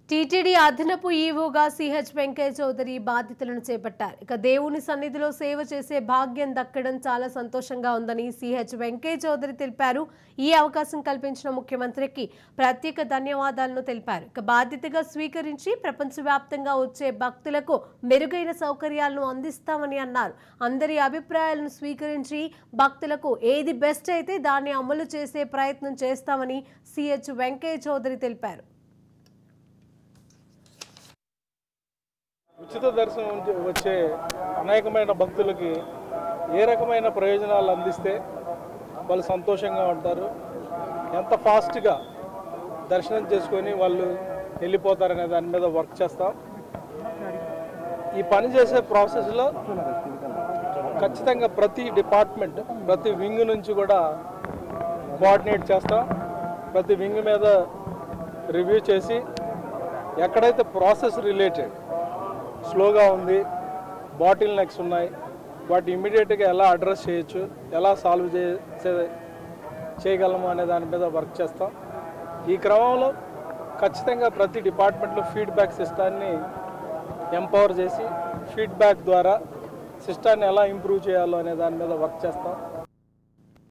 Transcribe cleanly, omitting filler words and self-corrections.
TTD అదనపు ఈవోగా CH Venkaiah Chowdary బాధ్యతలను చేపట్టారు. ఇక దేవుని సన్నిధిలో సేవ చేసే భాగ్యం దక్కడం చాలా సంతోషంగా ఉందని సిహెచ్ వెంకయ్య చౌదరి తెలిపారు. ఈ అవకాశం కల్పించిన ముఖ్యమంత్రికి ప్రత్యేక ధన్యవాదాలను తెలిపారు. ఇక బాధ్యతగా స్వీకరించి ప్రపంచవ్యాప్తంగా వచ్చే భక్తులకు మెరుగైన సౌకర్యాలను అందిస్తామని అన్నారు. అందరి అభిప్రాయాలను స్వీకరించి భక్తులకు ఏది బెస్ట్ అయితే దాన్ని అమలు చేసే ప్రయత్నం చేస్తామని సిహెచ్ వెంకయ్య చౌదరి తెలిపారు. ఉచిత దర్శనం వచ్చే అనేకమైన భక్తులకి ఏ రకమైన ప్రయోజనాలు అందిస్తే వాళ్ళు సంతోషంగా ఉంటారు, ఎంత ఫాస్ట్గా దర్శనం చేసుకొని వాళ్ళు వెళ్ళిపోతారనే దాని మీద వర్క్ చేస్తాం. ఈ పని చేసే ప్రాసెస్లో ఖచ్చితంగా ప్రతి డిపార్ట్మెంట్, ప్రతి వింగ్ నుంచి కూడా కోఆర్డినేట్ చేస్తాం. ప్రతి వింగ్ మీద రివ్యూ చేసి ఎక్కడైతే ప్రాసెస్ రిలేటెడ్ స్లోగా ఉంది, బాటిల్ నెక్స్ ఉన్నాయి, వాటి ఇమ్మీడియట్గా ఎలా అడ్రస్ చేయొచ్చు, ఎలా సాల్వ్ చేయగలము అనే దాని మీద వర్క్ చేస్తాం. ఈ క్రమంలో ఖచ్చితంగా ప్రతి డిపార్ట్మెంట్లో ఫీడ్బ్యాక్ సిస్టాన్ని ఎంపవర్ చేసి ఫీడ్బ్యాక్ ద్వారా సిస్టాన్ని ఎలా ఇంప్రూవ్ చేయాలో అనే దాని మీద వర్క్ చేస్తాం.